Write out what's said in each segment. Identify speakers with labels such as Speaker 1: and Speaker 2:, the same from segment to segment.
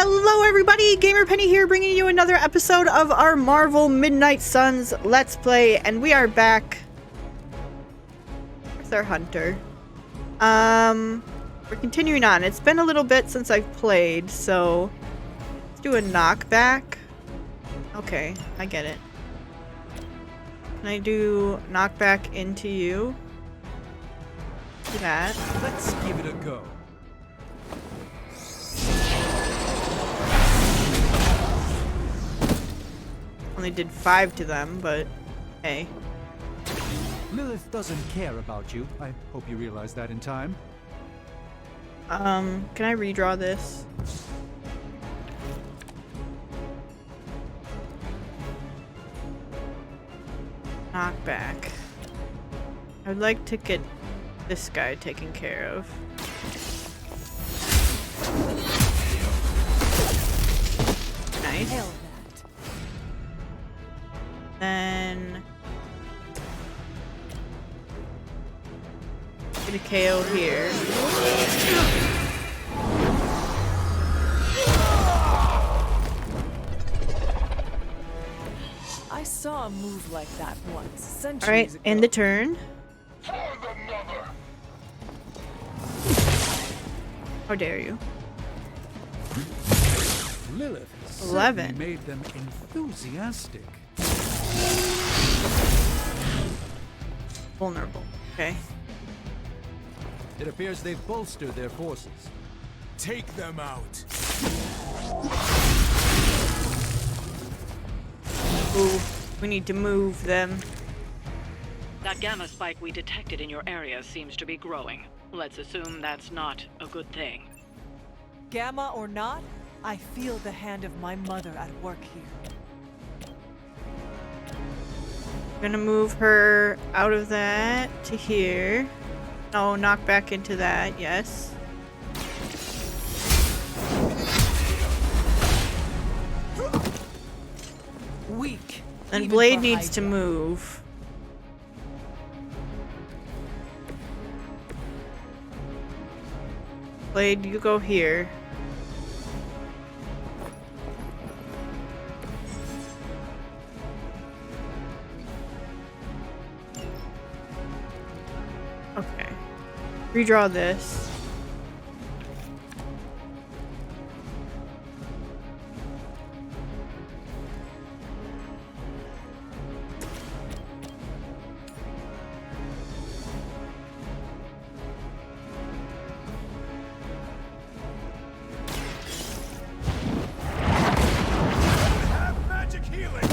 Speaker 1: Hello everybody, Gamer Penny here, bringing you another episode of our Marvel Midnight Suns Let's Play, and we are back with our hunter. We're continuing on. It's been a little bit since I've played, so let's do a knockback. Okay, I get it. Can I do knockback into you? Do that.
Speaker 2: Let's give it a go.
Speaker 1: Only did 5 to them, but hey.
Speaker 2: Lilith doesn't care about you. I hope you realize that in time.
Speaker 1: Can I redraw this? Knockback. I'd like to get this guy taken care of. Nice. Then get a KO here.
Speaker 3: I saw a move like that once, centuries
Speaker 1: Alright,
Speaker 3: ago.
Speaker 1: end the turn. How dare you?
Speaker 2: Lilith
Speaker 1: 11.
Speaker 2: made them enthusiastic.
Speaker 1: Vulnerable. Okay.
Speaker 2: It appears they've bolstered their forces.
Speaker 4: Take them out.
Speaker 1: Ooh, we need to move them.
Speaker 5: That gamma spike we detected in your area seems to be growing. Let's assume that's not a good thing.
Speaker 3: Gamma or not, I feel the hand of my mother at work here.
Speaker 1: Gonna move her out of that to here. Oh, knock back into that, yes.
Speaker 3: Weak.
Speaker 1: And
Speaker 3: even
Speaker 1: Blade
Speaker 3: for
Speaker 1: needs to
Speaker 3: Hydra.
Speaker 1: move. Blade, you go here. Okay. Redraw this.
Speaker 4: Have magic healing.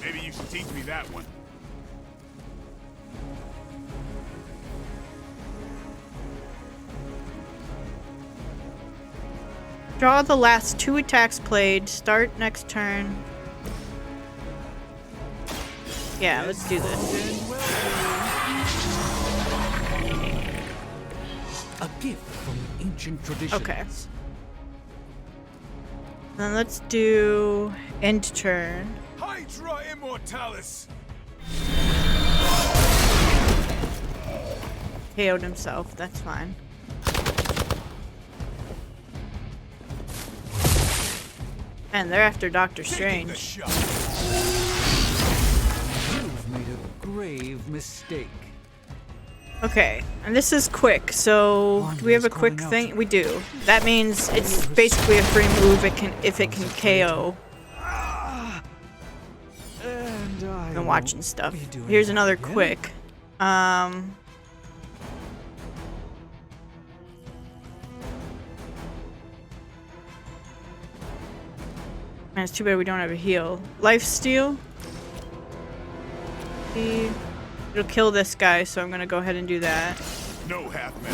Speaker 4: Maybe you should teach me that one.
Speaker 1: Draw the last 2 attacks played. Start next turn. Yeah, let's do this.
Speaker 2: A gift from ancient traditions.
Speaker 1: Okay. Then let's do end turn.
Speaker 4: Hydra Immortalis.
Speaker 1: KO'd himself, that's fine. And they're after Doctor
Speaker 4: Taking the
Speaker 1: Strange.
Speaker 4: shot.
Speaker 2: You've made a grave mistake.
Speaker 1: Okay, and this is quick, so do we have a quick thing? We do. That means it's basically a free move if it can KO.
Speaker 2: And
Speaker 1: I'm watching stuff.
Speaker 2: be doing
Speaker 1: Here's
Speaker 2: that
Speaker 1: another
Speaker 2: again.
Speaker 1: quick. Man, it's too bad we don't have a heal. Life steal. It'll kill this guy, so I'm gonna go ahead and do that.
Speaker 4: No half men.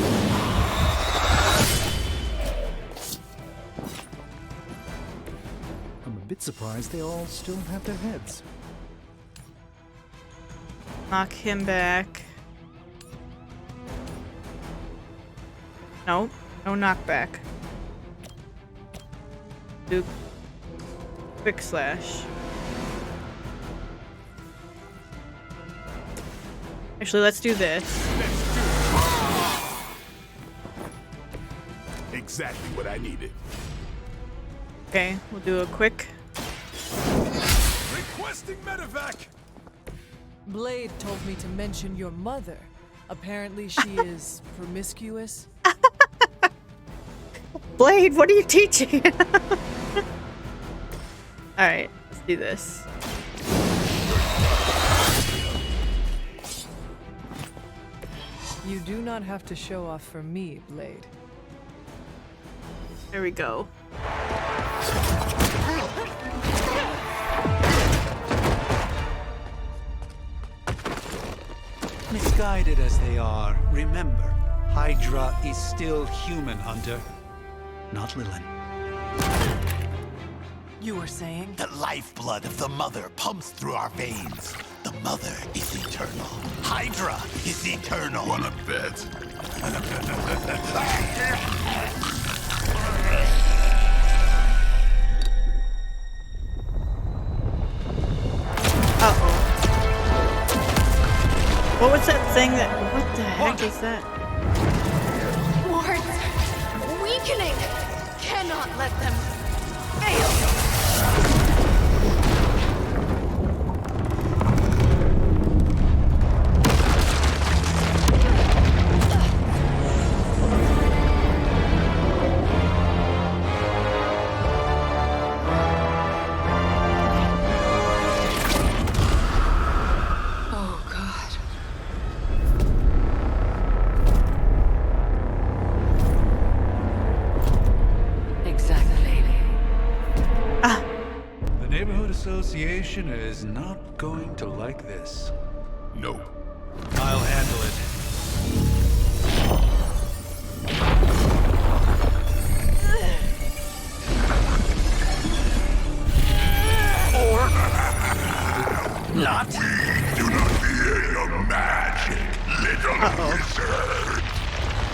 Speaker 2: I'm a bit surprised they all still have their heads.
Speaker 1: Knock him back. Nope, no knockback. Do quick slash. Actually, let's do this.
Speaker 4: Exactly what I needed.
Speaker 1: Okay, we'll do a quick.
Speaker 4: Requesting medevac!
Speaker 3: Blade told me to mention your mother. Apparently she is promiscuous.
Speaker 1: Blade, what are you teaching? Alright, let's do this.
Speaker 3: You do not have to show off for me, Blade.
Speaker 1: There we go.
Speaker 2: Misguided as they are, remember, Hydra is still human, Hunter. Not Lilin.
Speaker 3: You were saying?
Speaker 6: The lifeblood of the mother pumps through our veins. The mother is eternal. Hydra is eternal.
Speaker 4: Wanna bet?
Speaker 1: Uh-oh. What was that thing that... What the heck is that?
Speaker 7: Wards! Weakening! Cannot let them fail! Oh, God.
Speaker 5: Exactly.
Speaker 2: The Neighborhood Association is not going to like this.
Speaker 4: No.
Speaker 2: I'll handle it.
Speaker 6: Not.
Speaker 4: Do not fear your magic, little wizard.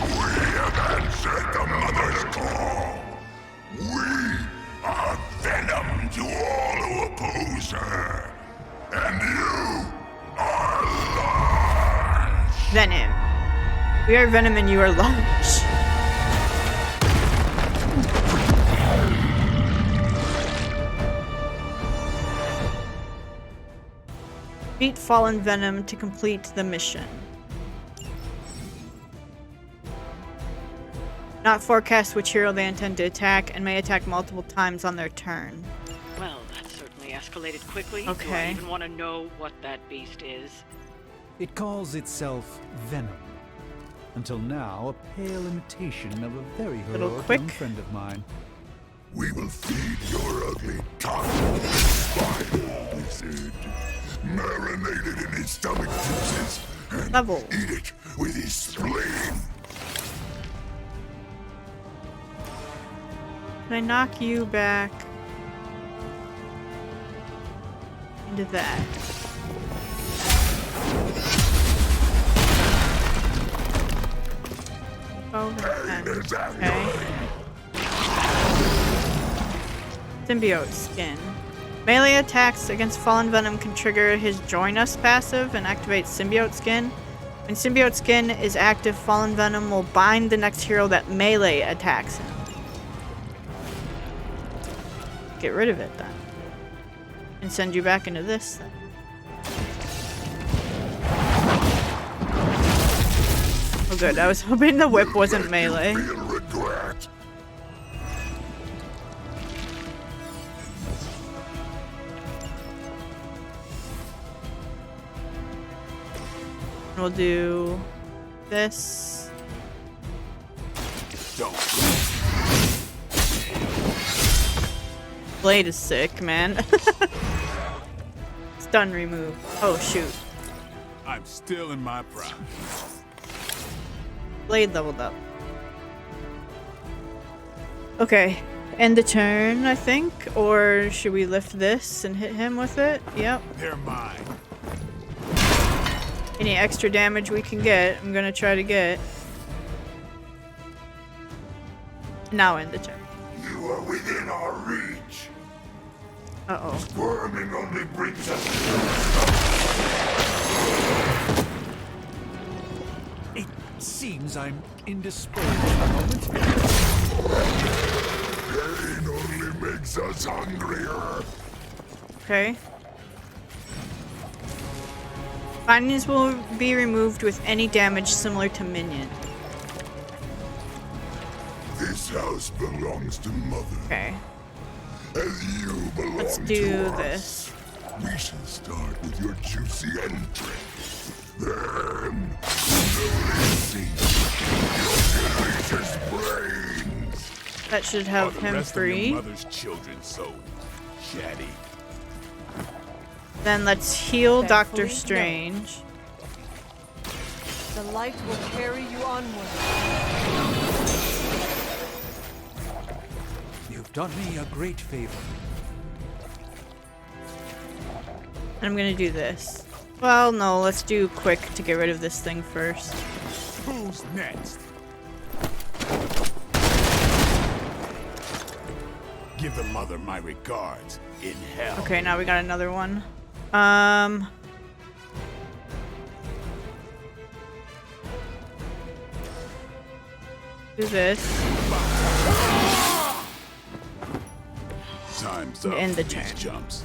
Speaker 4: We have answered the mother's call. We are Venom to all who oppose her. And you are lost.
Speaker 1: Venom. We are Venom and you are Launch. Defeat Fallen Venom to complete the mission. Not forecast which hero they intend to attack and may attack multiple times on their turn.
Speaker 5: Well, that certainly escalated quickly.
Speaker 1: Okay.
Speaker 5: Do I even want to know what that beast is?
Speaker 2: It calls itself Venom. Until now, a pale imitation of a very
Speaker 1: Little
Speaker 2: heroic
Speaker 1: quick.
Speaker 2: young friend of mine.
Speaker 4: We will feed your ugly tongue with spinal wizard. Marinated in his stomach juices and
Speaker 1: Level.
Speaker 4: eat it with his spleen.
Speaker 1: Can I knock you back into that? Oh, okay. Symbiote skin. Melee attacks against Fallen Venom can trigger his Join Us passive and activate Symbiote skin. When Symbiote skin is active, Fallen Venom will bind the next hero that melee attacks him. Get rid of it then. And send you back into this then. Oh good, I was hoping the whip wasn't melee.
Speaker 4: Feel regret.
Speaker 1: We'll do this.
Speaker 4: Don't.
Speaker 1: Blade is sick, man. Stun remove. Oh shoot.
Speaker 4: I'm still in my prime.
Speaker 1: Blade leveled up. Okay. End the turn, I think. Or should we lift this and hit him with it? Yep.
Speaker 4: They're mine.
Speaker 1: Any extra damage we can get, I'm gonna try to get. Now end the turn.
Speaker 4: You are within our reach.
Speaker 1: Uh-oh.
Speaker 4: Squirming only brings us.
Speaker 2: It seems I'm indisposed at the moment.
Speaker 4: makes us hungrier.
Speaker 1: Okay. Bindings will be removed with any damage similar to minion.
Speaker 4: This house belongs to Mother,
Speaker 1: Okay.
Speaker 4: as you belong
Speaker 1: Let's
Speaker 4: to
Speaker 1: do
Speaker 4: us.
Speaker 1: this.
Speaker 4: We shall start with your juicy entry. Then, slowly sink your delicious brains.
Speaker 1: That should have him free.
Speaker 4: Mother's children so chatty.
Speaker 1: Then let's heal Doctor
Speaker 3: Thankfully, no.
Speaker 1: Strange.
Speaker 3: The light will carry you onward.
Speaker 2: You've done me a great favor.
Speaker 1: And I'm gonna do this. Well, no, let's do quick to get rid of this thing first.
Speaker 4: Who's next? Give the Mother my regards in hell.
Speaker 1: Okay, now we got another one. Do this.
Speaker 4: Time's
Speaker 1: And
Speaker 4: up.
Speaker 1: end the
Speaker 4: for these
Speaker 1: turn.
Speaker 4: Jumps.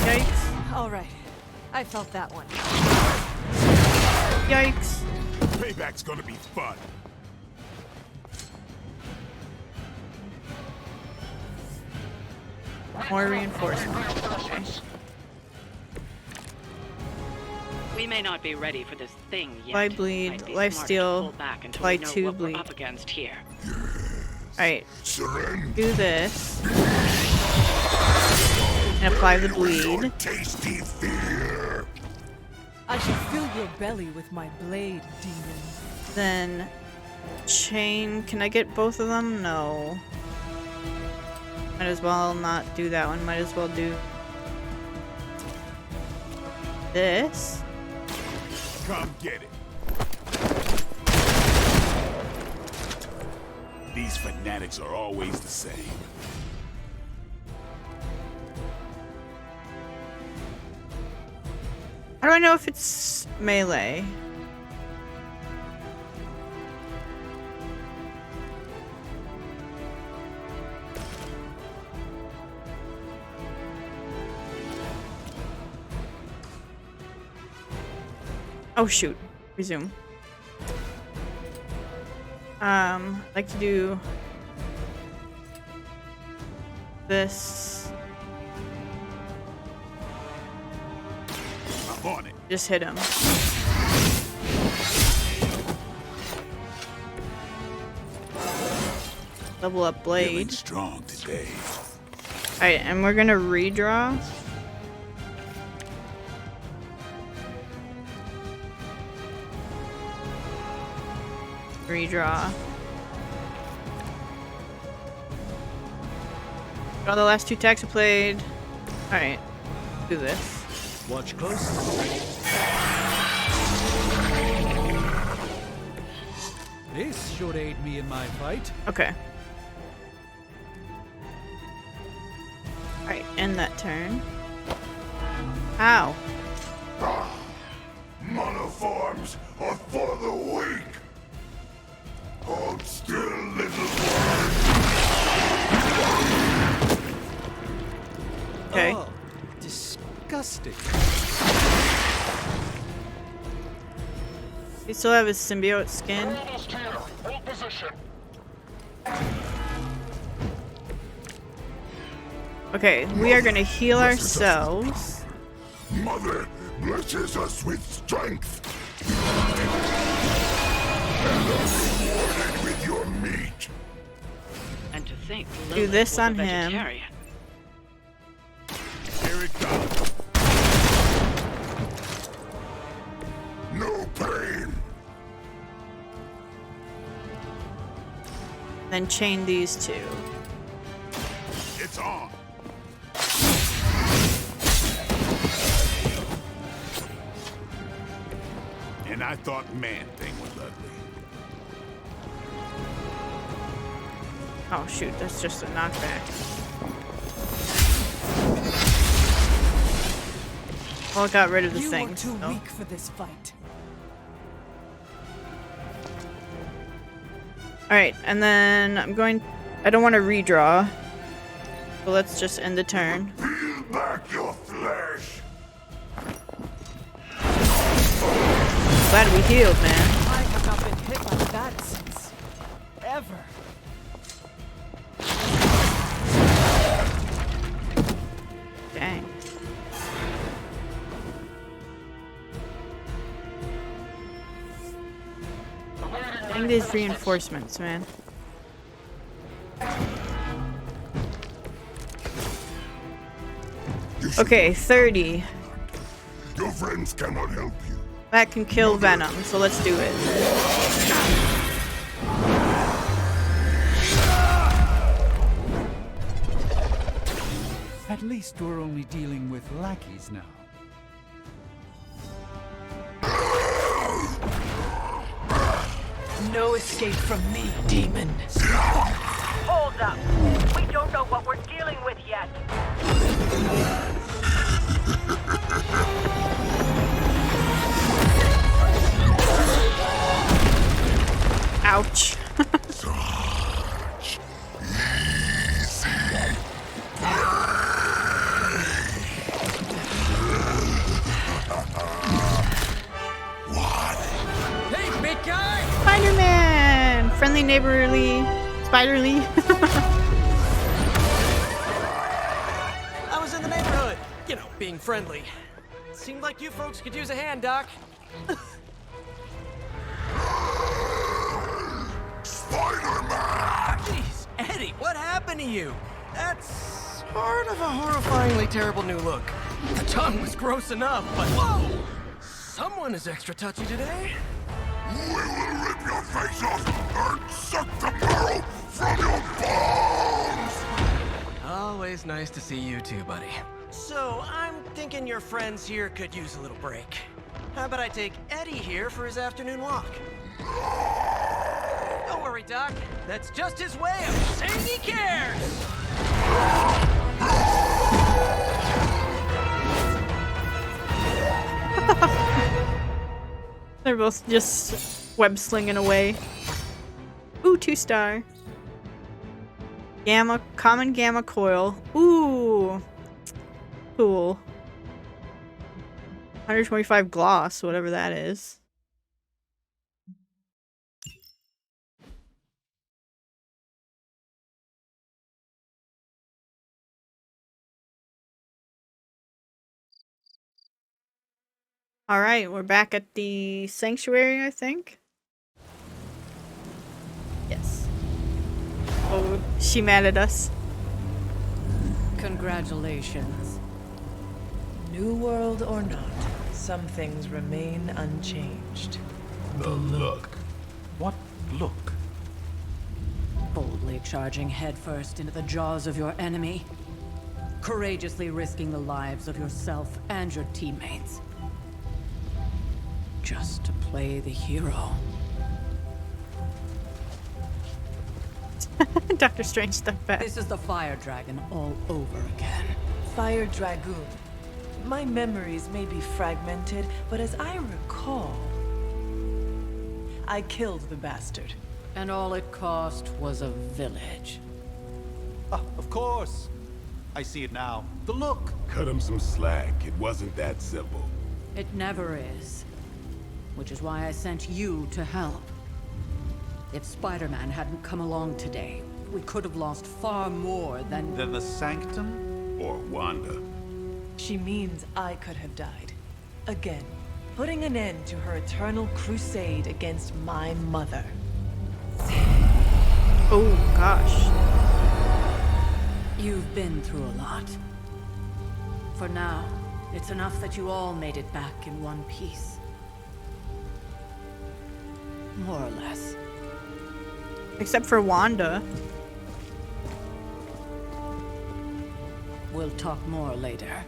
Speaker 1: Yikes.
Speaker 3: All right. I felt that one.
Speaker 1: Yikes.
Speaker 4: Payback's gonna be fun.
Speaker 1: More reinforcement. Okay.
Speaker 5: We may not be ready for this thing yet.
Speaker 1: Light bleed,
Speaker 5: Might be
Speaker 1: life
Speaker 5: smart to
Speaker 1: steal,
Speaker 5: pull back until
Speaker 1: light
Speaker 5: we know
Speaker 1: 2
Speaker 5: what we're
Speaker 1: bleed.
Speaker 5: up against here.
Speaker 1: Alright,
Speaker 4: Surrender.
Speaker 1: do this. And apply the
Speaker 4: Your
Speaker 1: bleed.
Speaker 4: tasty fear.
Speaker 3: I should fill your belly with my blade, demon.
Speaker 1: Then chain. Can I get both of them? No. Might as well not do that one. Might as well do this.
Speaker 4: Come get it. These fanatics are always the same.
Speaker 1: How do I know if it's melee? Oh shoot. Resume. I'd like to do this.
Speaker 4: I'm on it.
Speaker 1: Just hit him. Level up
Speaker 4: Feeling
Speaker 1: blade.
Speaker 4: strong today.
Speaker 1: Alright, and we're gonna redraw. Redraw. Draw the last 2 attacks I played. Alright, do this.
Speaker 2: Watch close. This should aid me in my fight.
Speaker 1: Okay. Alright, end that turn. Ow.
Speaker 4: Monoforms are for the weak. Hold still, little one.
Speaker 1: Okay.
Speaker 2: Oh, disgusting.
Speaker 1: You still have his symbiote skin?
Speaker 4: Almost here. Hold position.
Speaker 1: Okay, we are gonna heal ourselves.
Speaker 4: Mother blesses us with strength. And are rewarded with your meat.
Speaker 5: And to think
Speaker 1: Do
Speaker 5: Lilith
Speaker 1: this
Speaker 5: was a
Speaker 1: on him.
Speaker 5: vegetarian.
Speaker 4: Here it comes. No pain.
Speaker 1: Then chain these 2.
Speaker 4: It's on. And I thought Man-Thing was ugly.
Speaker 1: Oh shoot, that's just a knockback. Well, it got rid of the
Speaker 3: You
Speaker 1: thing.
Speaker 3: are too
Speaker 1: so.
Speaker 3: weak for this fight.
Speaker 1: Alright, and then I'm going... I don't want to redraw. So let's just end the turn.
Speaker 4: Peel back your flesh.
Speaker 1: Glad we healed, man.
Speaker 3: I have not been hit like that since ever.
Speaker 1: Dang. Getting these reinforcements, man. Okay, 30.
Speaker 4: Your friends cannot help you.
Speaker 1: That can kill Venom, so let's do it.
Speaker 2: At least we're only dealing with lackeys now.
Speaker 3: No escape from me, demon.
Speaker 8: Hold up. We don't know what we're dealing with yet.
Speaker 1: Ouch.
Speaker 3: Hey, big guy!
Speaker 1: Spider-Man! Friendly, neighborly, spiderly.
Speaker 9: I was in the neighborhood. You know, being friendly. Seemed like you folks could use a hand, Doc.
Speaker 4: Spider-Man!
Speaker 9: Jeez, Eddie, what happened to you? That's sort of a horrifyingly terrible new look. The tongue was gross enough, but whoa! Someone is extra touchy today.
Speaker 4: We will rip your face off and suck the marrow from your bones!
Speaker 9: Always nice to see you too, buddy. So, I'm thinking your friends here could use a little break. How about I take Eddie here for his afternoon walk? Don't worry, Doc. That's just his way of saying he cares!
Speaker 1: They're both just web slinging away. Ooh, 2-star. Gamma, common gamma coil. Ooh. Cool. 125 gloss, whatever that is. Alright, we're back at the sanctuary, I think. Yes. Oh, she mad at us.
Speaker 3: Congratulations. New world or not, some things remain unchanged.
Speaker 6: The look. What look?
Speaker 5: Boldly charging headfirst into the jaws of your enemy. Courageously risking the lives of yourself and your teammates. Just to play the hero.
Speaker 1: Dr. Strange stepped back.
Speaker 5: This is the Fire Dragon all over again.
Speaker 3: Fire Dragoon. My memories may be fragmented, but as I recall, I killed the bastard.
Speaker 5: And all it cost was a village.
Speaker 6: Ah, of course. I see it now. The look.
Speaker 4: Cut him some slack. It wasn't that simple.
Speaker 5: It never is. Which is why I sent you to help. If Spider-Man hadn't come along today, we could have lost far more than...
Speaker 6: Then the Sanctum?
Speaker 4: Or Wanda.
Speaker 3: She means I could have died. Again, putting an end to her eternal crusade against my mother.
Speaker 1: Oh, gosh.
Speaker 5: You've been through a lot. For now, it's enough that you all made it back in one piece. More or less.
Speaker 1: Except for Wanda.
Speaker 5: We'll talk more later.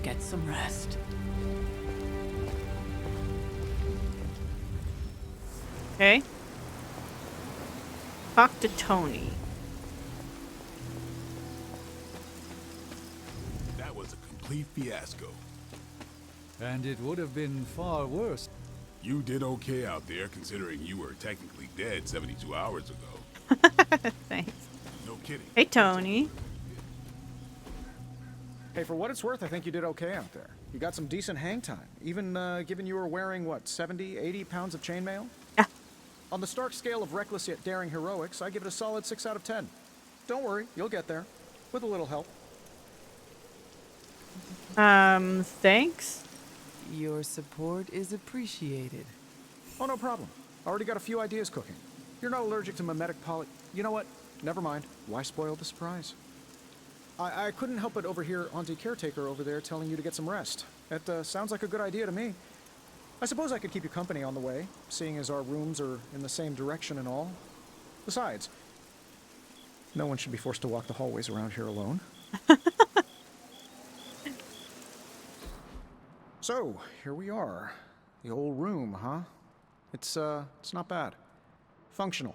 Speaker 5: Get some rest.
Speaker 1: Okay. Talk to Tony.
Speaker 4: That was a complete fiasco.
Speaker 2: And it would have been far worse.
Speaker 4: You did okay out there, considering you were technically dead 72 hours ago.
Speaker 1: Thanks.
Speaker 4: No kidding.
Speaker 1: Hey, Tony.
Speaker 10: Hey, for what it's worth, I think you did okay out there. You got some decent hang time, even given you were wearing, what, 70, 80 pounds of chainmail?
Speaker 1: Yeah.
Speaker 10: On the Stark scale of reckless yet daring heroics, I give it a solid 6 out of 10. Don't worry, you'll get there. With a little help.
Speaker 1: Thanks.
Speaker 3: Your support is appreciated.
Speaker 10: Oh, no problem. Already got a few ideas cooking. You're not allergic to mimetic poly... You know what? Never mind. Why spoil the surprise? I couldn't help but overhear Auntie Caretaker over there telling you to get some rest. That sounds like a good idea to me. I suppose I could keep you company on the way, seeing as our rooms are in the same direction and all. Besides, no one should be forced to walk the hallways around here alone. So, here we are. The old room, huh? It's not bad. Functional.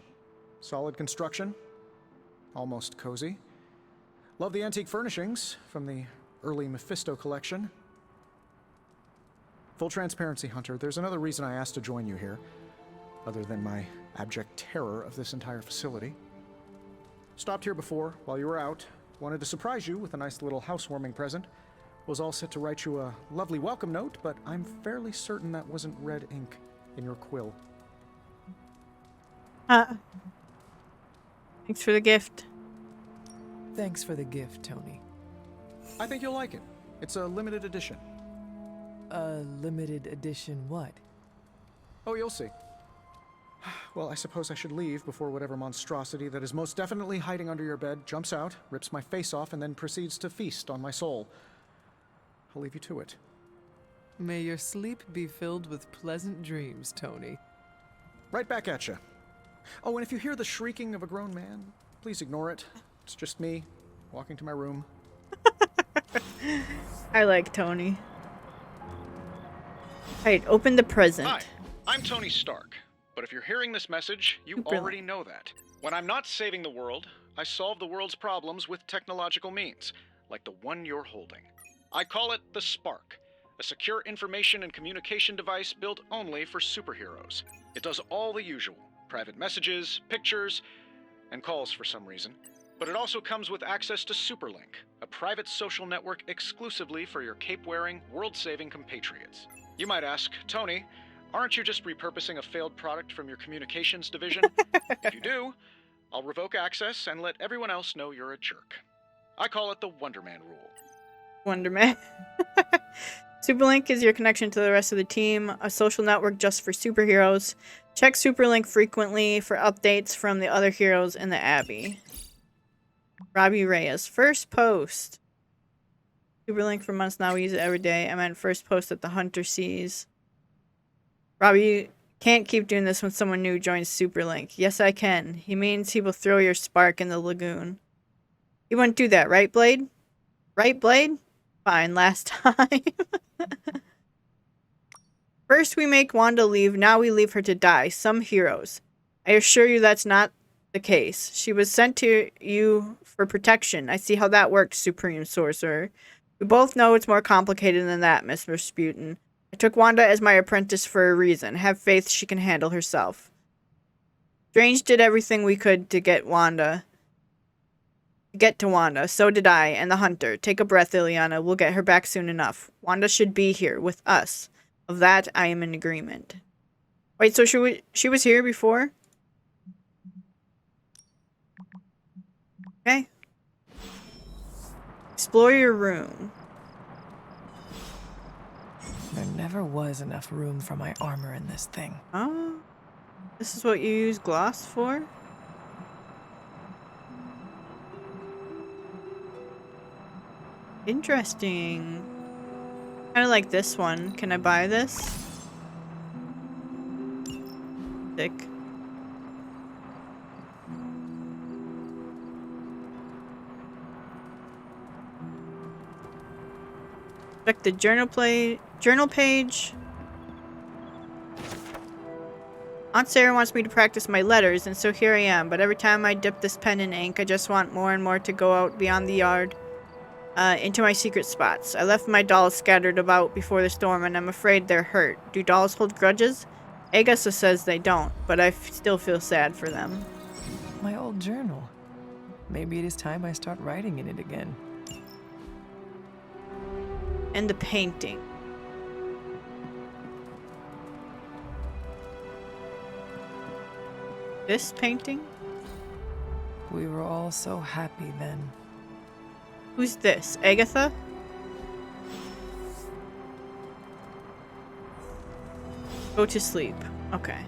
Speaker 10: Solid construction. Almost cozy. Love the antique furnishings from the early Mephisto collection. Full transparency, Hunter, there's another reason I asked to join you here, other than my abject terror of this entire facility. Stopped here before, while you were out. Wanted to surprise you with a nice little housewarming present. Was all set to write you a lovely welcome note, but I'm fairly certain that wasn't red ink in your quill.
Speaker 1: Thanks for the gift.
Speaker 3: Thanks for the gift, Tony.
Speaker 10: I think you'll like it. It's a limited edition.
Speaker 3: A limited edition what?
Speaker 10: Oh, you'll see. Well, I suppose I should leave before whatever monstrosity that is most definitely hiding under your bed jumps out, rips my face off, and then proceeds to feast on my soul. I'll leave you to it.
Speaker 3: May your sleep be filled with pleasant dreams, Tony.
Speaker 10: Right back at you. Oh, and if you hear the shrieking of a grown man, please ignore it. It's just me, walking to my room.
Speaker 1: I like Tony. Alright, open the present.
Speaker 10: Hi, I'm Tony Stark. But if you're hearing this message, you already know that. When I'm not saving the world, I solve the world's problems with technological means, like the one you're holding. I call it the Spark, a secure information and communication device built only for superheroes. It does all the usual, private messages, pictures, and calls for some reason. But it also comes with access to Superlink, a private social network exclusively for your cape-wearing, world-saving compatriots. You might ask, Tony, aren't you just repurposing a failed product from your communications division? If you do, I'll revoke access and let everyone else know you're a jerk. I call it the Wonder Man rule.
Speaker 1: Wonder Man. Superlink is your connection to the rest of the team, a social network just for superheroes. Check Superlink frequently for updates from the other heroes in the Abbey. Robbie Reyes. First post. Superlink for months now. We use it every day. I meant first post that the Hunter sees. Robbie, you can't keep doing this when someone new joins Superlink. Yes, I can. He means he will throw your spark in the lagoon. He wouldn't do that, right, Blade? Right, Blade? Fine, last time. First we make Wanda leave, now we leave her to die. Some heroes. I assure you that's not the case. She was sent to you for protection. I see how that works, Supreme Sorcerer. We both know it's more complicated than that, Miss Rasputin. I took Wanda as my apprentice for a reason. Have faith she can handle herself. Strange did everything we could to get to Wanda. So did I, and the Hunter. Take a breath, Ileana. We'll get her back soon enough. Wanda should be here, with us. Of that, I am in agreement. Wait, so she was here before? Okay. Explore your room.
Speaker 3: There never was enough room for my armor in this thing.
Speaker 1: Oh. This is what you use gloss for? Interesting. Kind of like this one. Can I buy this? Sick. Check the journal page. Aunt Sarah wants me to practice my letters, and so here I am. But every time I dip this pen in ink, I just want more and more to go out beyond the yard. Into my secret spots. I left my dolls scattered about before the storm, and I'm afraid they're hurt. Do dolls hold grudges? Agatha says they don't, but I still feel sad for them.
Speaker 3: My old journal. Maybe it is time I start writing in it again.
Speaker 1: And the painting. This painting?
Speaker 3: We were all so happy then.
Speaker 1: Who's this? Agatha? Go to sleep. Okay.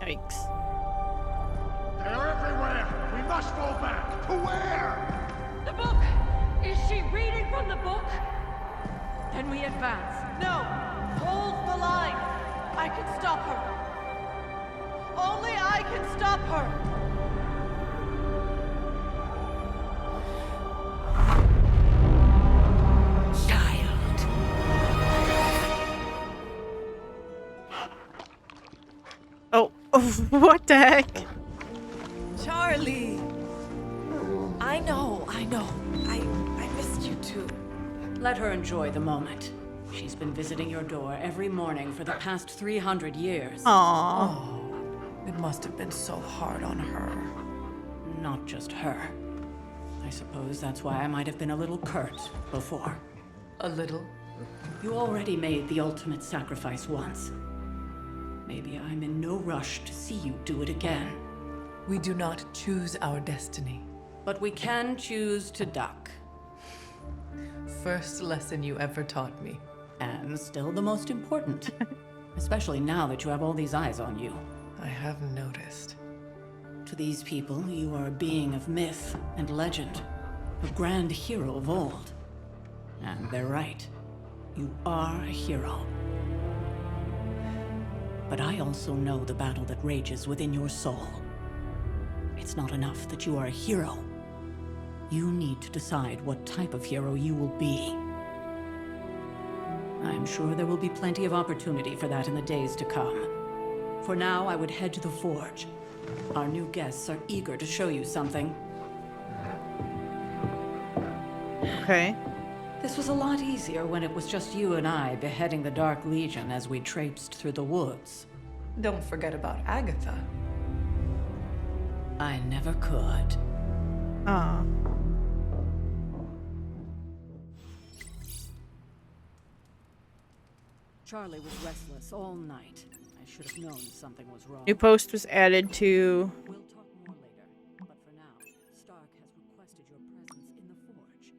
Speaker 1: Yikes.
Speaker 4: They're everywhere! We must go back! To where?
Speaker 8: The book! Is she reading from the book? Then we advance. No! Hold the line! I can stop her. Only I can stop her!
Speaker 1: Oh, what the heck?
Speaker 3: Charlie! I know. I missed you too.
Speaker 5: Let her enjoy the moment. She's been visiting your door every morning for the past 300 years.
Speaker 1: Aww.
Speaker 3: Oh, it must have been so hard on her.
Speaker 5: Not just her. I suppose that's why I might have been a little curt before.
Speaker 3: A little?
Speaker 5: You already made the ultimate sacrifice once. Maybe I'm in no rush to see you do it again.
Speaker 3: We do not choose our destiny.
Speaker 5: But we can choose to duck.
Speaker 3: First lesson you ever taught me.
Speaker 5: And still the most important. Especially now that you have all these eyes on you.
Speaker 3: I have noticed.
Speaker 5: To these people, you are a being of myth and legend. A grand hero of old. And they're right. You are a hero. But I also know the battle that rages within your soul. It's not enough that you are a hero. You need to decide what type of hero you will be. I'm sure there will be plenty of opportunity for that in the days to come. For now, I would head to the forge. Our new guests are eager to show you something.
Speaker 1: Okay.
Speaker 5: This was a lot easier when it was just you and I beheading the Dark Legion as we traipsed through the woods.
Speaker 3: Don't forget about Agatha.
Speaker 5: I never could.
Speaker 1: Aw.
Speaker 5: Charlie was restless all night. I should have known something was wrong.
Speaker 1: New post was added to...
Speaker 5: We'll talk more later, but for now, Stark has requested your presence in the forge.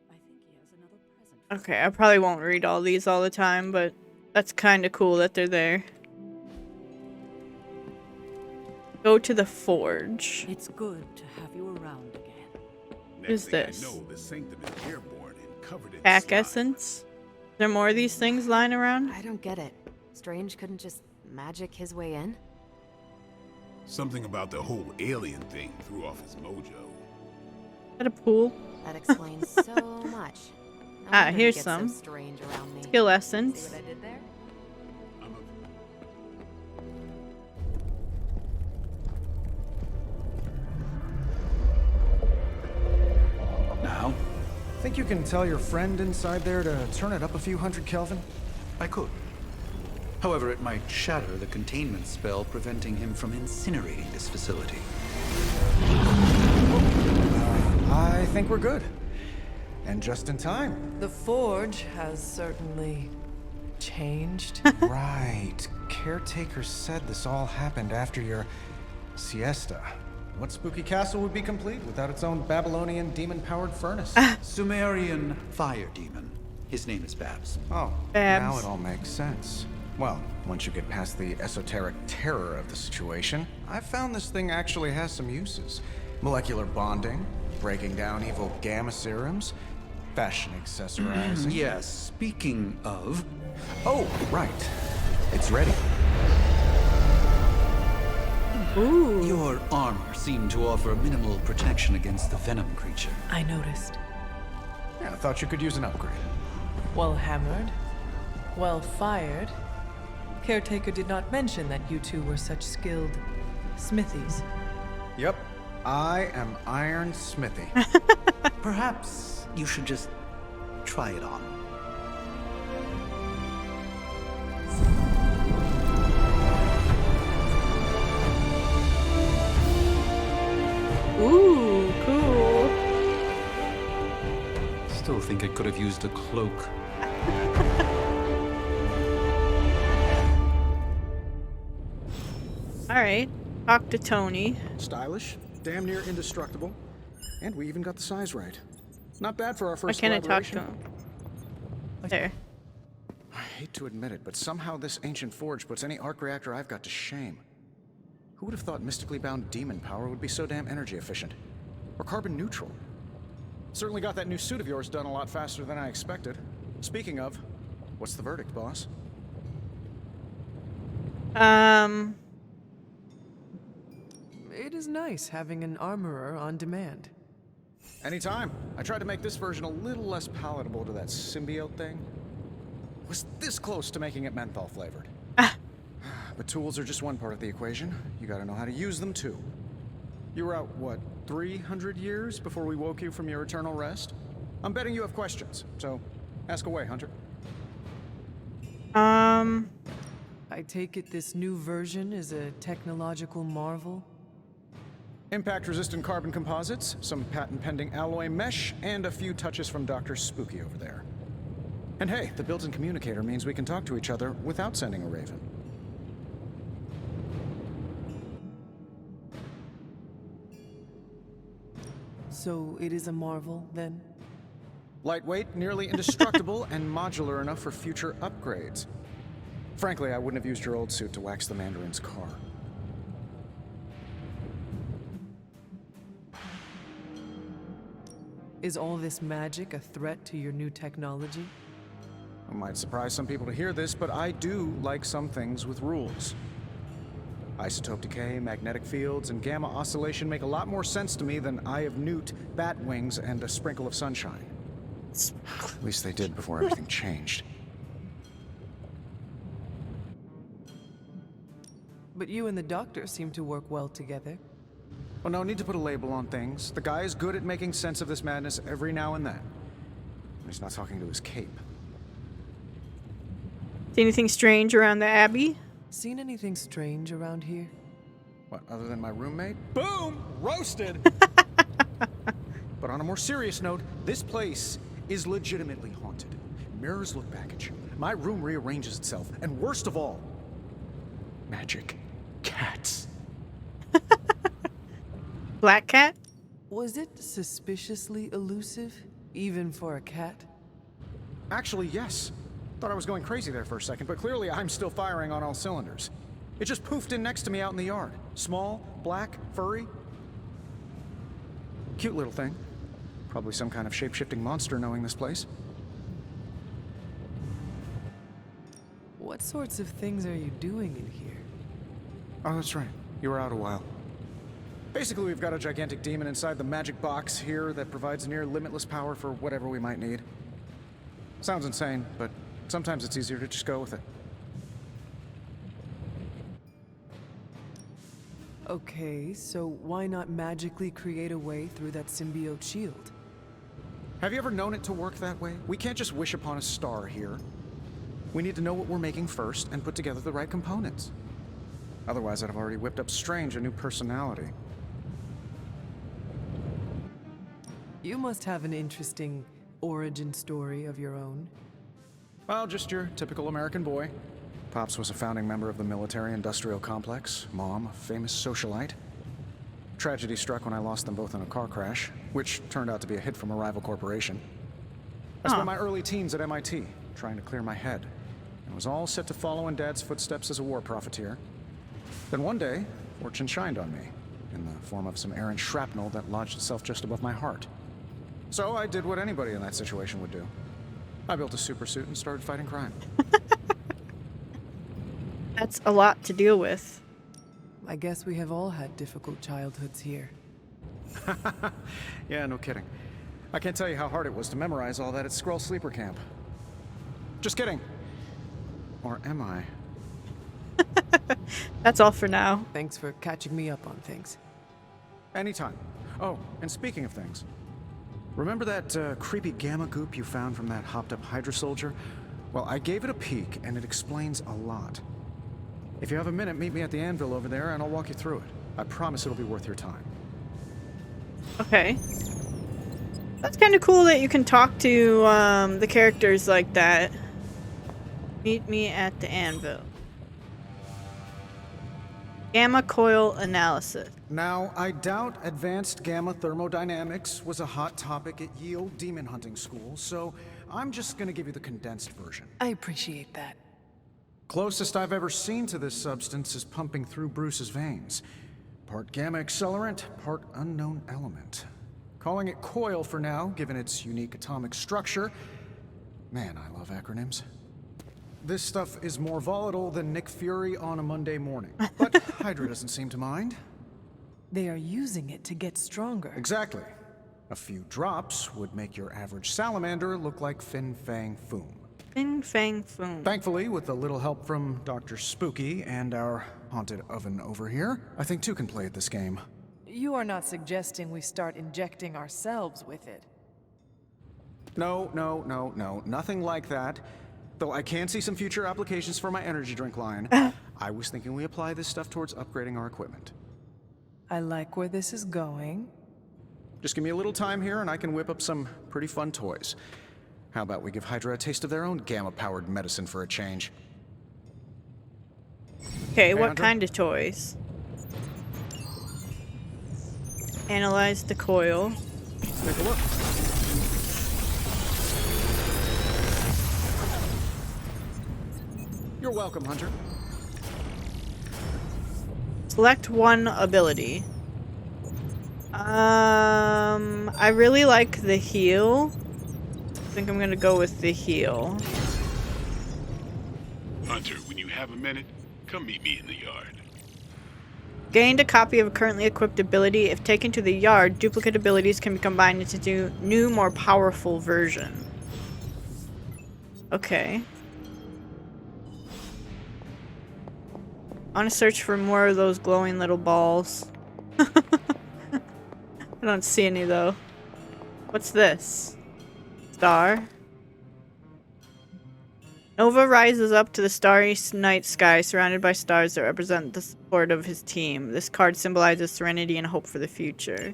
Speaker 5: I think he has another present.
Speaker 1: Okay, I probably won't read all these all the time, but that's kind of cool that they're there. Go to the forge.
Speaker 5: It's good to have you around again.
Speaker 1: What is this?
Speaker 4: I know, the sanctum is airborne and covered in
Speaker 1: Pack
Speaker 4: slime.
Speaker 1: essence? Is there more of these things lying around?
Speaker 11: I don't get it. Strange couldn't just magic his way in?
Speaker 4: Something about the whole alien thing threw off his mojo.
Speaker 1: Is that a pool?
Speaker 11: That explains so much. No wonder he
Speaker 1: here's
Speaker 11: gets
Speaker 1: some.
Speaker 11: So strange around me.
Speaker 1: Skill
Speaker 11: See
Speaker 1: essence.
Speaker 11: what I did there?
Speaker 2: Now,
Speaker 12: Think you can tell your friend inside there to turn it up a few hundred Kelvin?
Speaker 2: I could. However, it might shatter the containment spell preventing him from incinerating this facility.
Speaker 12: I think we're good. And just in time.
Speaker 3: The forge has certainly changed.
Speaker 12: Right. Caretaker said this all happened after your siesta. What spooky castle would be complete without its own Babylonian demon-powered furnace?
Speaker 2: Sumerian fire demon. His name is Babs.
Speaker 12: Oh,
Speaker 1: Babs.
Speaker 12: now it all makes sense. Well, once you get past the esoteric terror of the situation, I've found this thing actually has some uses. Molecular bonding, breaking down evil gamma serums, fashion accessorizing.
Speaker 2: Yes, speaking of...
Speaker 12: Oh, right. It's ready.
Speaker 1: Ooh.
Speaker 2: Your armor seemed to offer minimal protection against the Venom creature.
Speaker 3: I noticed.
Speaker 12: Yeah, I thought you could use an upgrade.
Speaker 3: Well hammered. Well fired. Caretaker did not mention that you two were such skilled smithies.
Speaker 12: Yep, I am Iron Smithy.
Speaker 6: Perhaps you should just try it on.
Speaker 1: Ooh, cool.
Speaker 2: Still think I could have used a cloak.
Speaker 1: Alright, talk to Tony.
Speaker 12: Stylish, damn near indestructible, and we even got the size right. Not bad for our
Speaker 1: Why
Speaker 12: first
Speaker 1: can't I talk
Speaker 12: collaboration.
Speaker 1: to him? There.
Speaker 12: I hate to admit it, but somehow this ancient forge puts any arc reactor I've got to shame. Who would have thought mystically bound demon power would be so damn energy efficient? Or carbon neutral? Certainly got that new suit of yours done a lot faster than I expected. Speaking of, what's the verdict, boss?
Speaker 3: It is nice having an armorer on demand.
Speaker 12: Anytime. I tried to make this version a little less palatable to that symbiote thing. Was this close to making it menthol flavored. But tools are just one part of the equation. You gotta know how to use them too. You were out, what, 300 years before we woke you from your eternal rest? I'm betting you have questions, so ask away, Hunter.
Speaker 3: I take it this new version is a technological marvel?
Speaker 12: Impact-resistant carbon composites, some patent-pending alloy mesh, and a few touches from Dr. Spooky over there. And hey, the built-in communicator means we can talk to each other without sending a raven.
Speaker 3: So it is a marvel, then?
Speaker 12: Lightweight, nearly indestructible, and modular enough for future upgrades. Frankly, I wouldn't have used your old suit to wax the Mandarin's car.
Speaker 3: Is all this magic a threat to your new technology?
Speaker 12: It might surprise some people to hear this, but I do like some things with rules. Isotope decay, magnetic fields, and gamma oscillation make a lot more sense to me than Eye of Newt, bat wings, and a sprinkle of sunshine. At least they did before everything changed.
Speaker 3: But you and the doctor seem to work well together.
Speaker 12: Well, no need to put a label on things. The guy is good at making sense of this madness every now and then. He's not talking to his cape.
Speaker 1: See anything strange around the Abbey?
Speaker 3: Seen anything strange around here?
Speaker 12: What, other than my roommate? Boom! Roasted! But on a more serious note, this place is legitimately haunted. Mirrors look back at you. My room rearranges itself. And worst of all, magic cats.
Speaker 1: Black cat?
Speaker 3: Was it suspiciously elusive, even for a cat?
Speaker 12: Actually, yes. Thought I was going crazy there for a second, but clearly I'm still firing on all cylinders. It just poofed in next to me out in the yard. Small, black, furry. Cute little thing. Probably some kind of shape-shifting monster knowing this place.
Speaker 3: What sorts of things are you doing in here?
Speaker 12: Oh, that's right. You were out a while. Basically, we've got a gigantic demon inside the magic box here that provides near limitless power for whatever we might need. Sounds insane, but sometimes it's easier to just go with it.
Speaker 3: Okay, so why not magically create a way through that symbiote shield?
Speaker 12: Have you ever known it to work that way? We can't just wish upon a star here. We need to know what we're making first and put together the right components. Otherwise, I'd have already whipped up Strange a new personality.
Speaker 3: You must have an interesting origin story of your own.
Speaker 12: Well, just your typical American boy. Pops was a founding member of the military-industrial complex. Mom, a famous socialite. Tragedy struck when I lost them both in a car crash, which turned out to be a hit from a rival corporation. I spent my early teens at MIT, trying to clear my head, and was all set to follow in Dad's footsteps as a war profiteer. Then one day, fortune shined on me, in the form of some errant shrapnel that lodged itself just above my heart. So I did what anybody in that situation would do. I built a supersuit and started fighting crime.
Speaker 1: That's a lot to deal with.
Speaker 3: I guess we have all had difficult childhoods here.
Speaker 12: Yeah, no kidding. I can't tell you how hard it was to memorize all that at Skrull Sleeper Camp. Just kidding. Or am I?
Speaker 1: That's all for now.
Speaker 9: Thanks for catching me up on things.
Speaker 12: Anytime. Oh, and speaking of things, remember that creepy gamma goop you found from that hopped-up Hydra soldier? Well, I gave it a peek, and it explains a lot. If you have a minute, meet me at the anvil over there, and I'll walk you through it. I promise it'll be worth your time.
Speaker 1: Okay. That's kind of cool that you can talk to the characters like that. Meet me at the anvil. Gamma coil analysis.
Speaker 12: Now, I doubt advanced gamma thermodynamics was a hot topic at Yield Demon Hunting School, so I'm just gonna give you the condensed version.
Speaker 3: I appreciate that.
Speaker 12: Closest I've ever seen to this substance is pumping through Bruce's veins. Part gamma accelerant, part unknown element. Calling it coil for now, given its unique atomic structure. Man, I love acronyms. This stuff is more volatile than Nick Fury on a Monday morning. But Hydra doesn't seem to mind.
Speaker 3: They are using it to get stronger.
Speaker 12: Exactly. A few drops would make your average salamander look like Fin Fang Foom.
Speaker 1: Fin Fang Foom.
Speaker 12: Thankfully, with a little help from Dr. Spooky and our haunted oven over here, I think two can play at this game.
Speaker 3: You are not suggesting we start injecting ourselves with it.
Speaker 12: No, nothing like that. Though I can see some future applications for my energy drink line. I was thinking we apply this stuff towards upgrading our equipment.
Speaker 3: I like where this is going.
Speaker 12: Just give me a little time here and I can whip up some pretty fun toys. How about we give Hydra a taste of their own gamma-powered medicine for a change?
Speaker 1: Okay, what kind of toys? Analyze the coil.
Speaker 12: Take a look. You're welcome, Hunter.
Speaker 1: Select one ability. I really like the heal. I think I'm gonna go with the heal.
Speaker 4: Hunter, when you have a minute, come meet me in the yard.
Speaker 1: Gained a copy of a currently equipped ability. If taken to the yard, duplicate abilities can be combined into new, more powerful version. Okay. I want to search for more of those glowing little balls. I don't see any though. What's this? Star. Nova rises up to the starry night sky surrounded by stars that represent the support of his team. This card symbolizes serenity and hope for the future.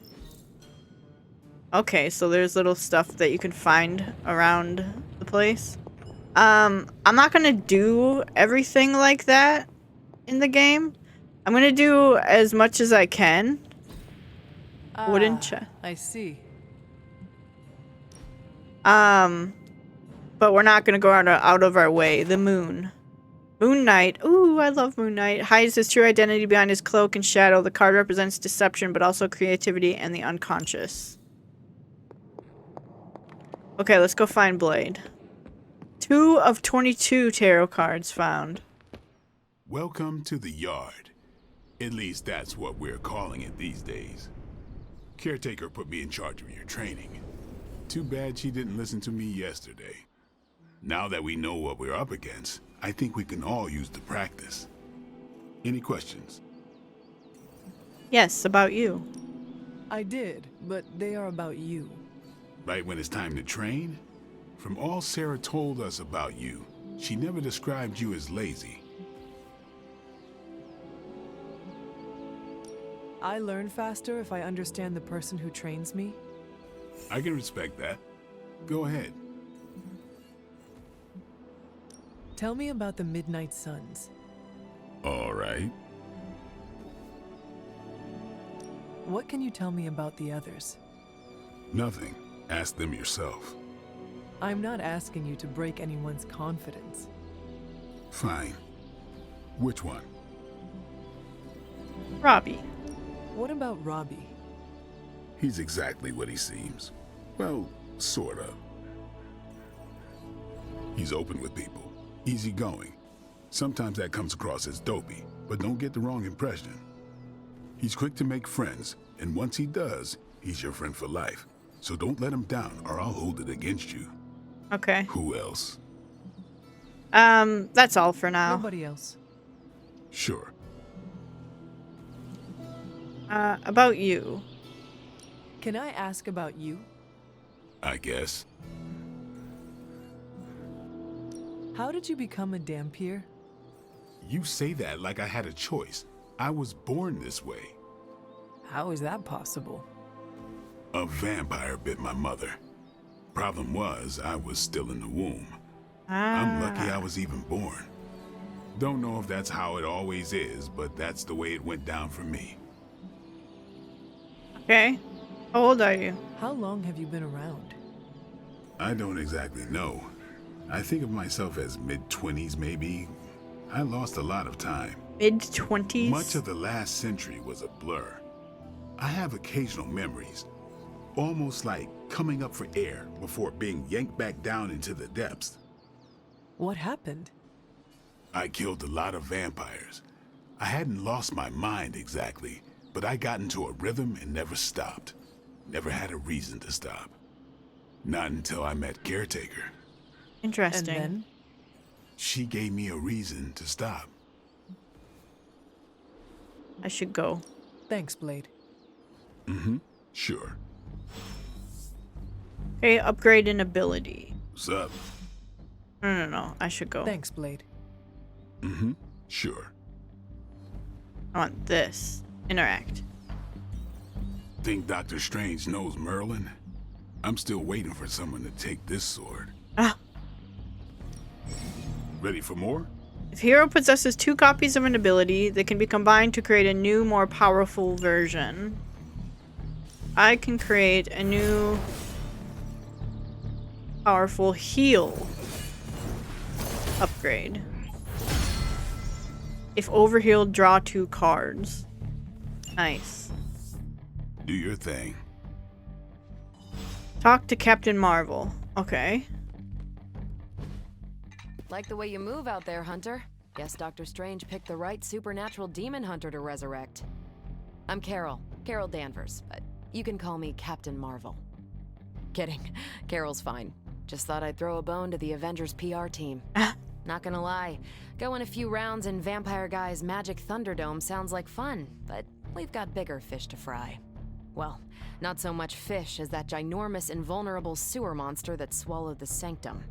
Speaker 1: Okay, so there's little stuff that you can find around the place. I'm not gonna do everything like that in the game. I'm gonna do as much as I can. Wooden chest.
Speaker 3: I see.
Speaker 1: But we're not gonna go out of our way. The moon. Moon Knight. Ooh, I love Moon Knight. Hides his true identity behind his cloak and shadow. The card represents deception, but also creativity and the unconscious. Okay, let's go find Blade. 2 of 22 tarot cards found.
Speaker 4: Welcome to the yard. At least that's what we're calling it these days. Caretaker put me in charge of your training. Too bad she didn't listen to me yesterday. Now that we know what we're up against, I think we can all use the practice. Any questions?
Speaker 1: Yes, about you.
Speaker 3: I did, but they are about you.
Speaker 4: Right when it's time to train? From all Sarah told us about you, she never described you as lazy.
Speaker 3: I learn faster if I understand the person who trains me.
Speaker 4: I can respect that. Go ahead.
Speaker 3: Tell me about the Midnight Suns.
Speaker 4: All right.
Speaker 3: What can you tell me about the others?
Speaker 4: Nothing. Ask them yourself.
Speaker 3: I'm not asking you to break anyone's confidence.
Speaker 4: Fine. Which one?
Speaker 1: Robbie.
Speaker 3: What about Robbie?
Speaker 4: He's exactly what he seems. Well, sort of. He's open with people, easygoing. Sometimes that comes across as dopey, but don't get the wrong impression. He's quick to make friends, and once he does, he's your friend for life. So don't let him down, or I'll hold it against you.
Speaker 1: Okay.
Speaker 4: Who else?
Speaker 1: That's all for now.
Speaker 3: Nobody else.
Speaker 4: Sure.
Speaker 1: About you.
Speaker 3: Can I ask about you?
Speaker 4: I guess.
Speaker 3: How did you become a Dampier?
Speaker 4: You say that like I had a choice. I was born this way.
Speaker 3: How is that possible?
Speaker 4: A vampire bit my mother. Problem was, I was still in the womb. I'm lucky I was even born. Don't know if that's how it always is, but that's the way it went down for me.
Speaker 1: Okay. How old are you?
Speaker 3: How long have you been around?
Speaker 4: I don't exactly know. I think of myself as mid-20s, maybe. I lost a lot of time.
Speaker 1: Mid-20s?
Speaker 4: Much of the last century was a blur. I have occasional memories, almost like coming up for air before being yanked back down into the depths.
Speaker 3: What happened?
Speaker 4: I killed a lot of vampires. I hadn't lost my mind exactly, but I got into a rhythm and never stopped. Never had a reason to stop. Not until I met Caretaker.
Speaker 1: Interesting.
Speaker 3: And then?
Speaker 4: She gave me a reason to stop.
Speaker 1: I should go.
Speaker 3: Thanks, Blade.
Speaker 4: Mm-hmm. Sure.
Speaker 1: Okay, upgrade an ability.
Speaker 4: What's up?
Speaker 1: No. I should go.
Speaker 3: Thanks, Blade.
Speaker 4: Mm-hmm. Sure.
Speaker 1: I want this. Interact.
Speaker 4: Think Dr. Strange knows Merlin? I'm still waiting for someone to take this sword.
Speaker 1: Ah.
Speaker 4: Ready for more?
Speaker 1: If hero possesses 2 copies of an ability, they can be combined to create a new, more powerful version. I can create a new powerful heal upgrade. If overhealed, draw 2 cards. Nice.
Speaker 4: Do your thing.
Speaker 1: Talk to Captain Marvel. Okay.
Speaker 11: Like the way you move out there, Hunter. Guess Dr. Strange picked the right supernatural demon hunter to resurrect. I'm Carol Danvers, but you can call me Captain Marvel. Kidding. Carol's fine. Just thought I'd throw a bone to the Avengers PR team. Not gonna lie, going a few rounds in Vampire Guy's Magic Thunderdome sounds like fun, but we've got bigger fish to fry. Well, not so much fish as that ginormous invulnerable sewer monster that swallowed the Sanctum.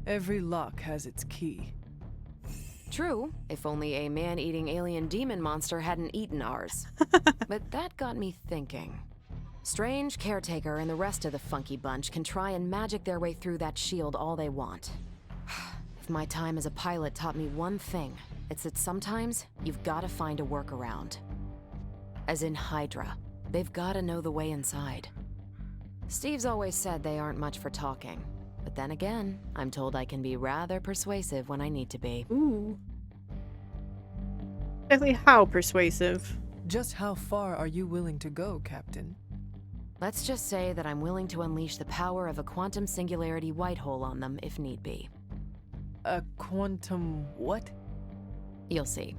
Speaker 3: Every lock has its key.
Speaker 11: True, if only a man-eating alien demon monster hadn't eaten ours. But that got me thinking. Strange, Caretaker, and the rest of the funky bunch can try and magic their way through that shield all they want. If my time as a pilot taught me one thing, it's that sometimes you've gotta find a workaround. As in Hydra, they've gotta know the way inside. Steve's always said they aren't much for talking. But then again, I'm told I can be rather persuasive when I need to be.
Speaker 1: Ooh. Exactly how persuasive?
Speaker 3: Just how far are you willing to go, Captain?
Speaker 11: Let's just say that I'm willing to unleash the power of a quantum singularity white hole on them if need be.
Speaker 3: A quantum what?
Speaker 11: You'll see.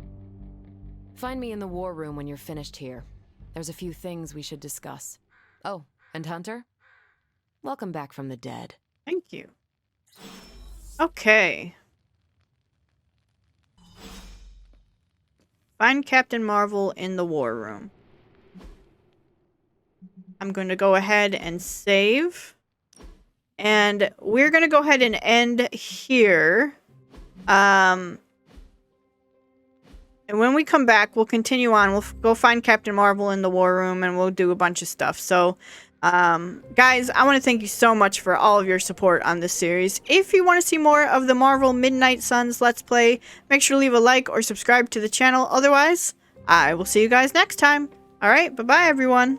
Speaker 11: Find me in the war room when you're finished here. There's a few things we should discuss. Oh, and Hunter? Welcome back from the dead.
Speaker 1: Thank you. Okay. Find Captain Marvel in the war room. I'm going to go ahead and save. And we're going to go ahead and end here. And when we come back, we'll continue on. We'll go find Captain Marvel in the war room and we'll do a bunch of stuff. So, guys, I want to thank you so much for all of your support on this series. If you want to see more of the Marvel Midnight Suns Let's Play, make sure to leave a like or subscribe to the channel. Otherwise, I will see you guys next time. Alright, bye-bye, everyone.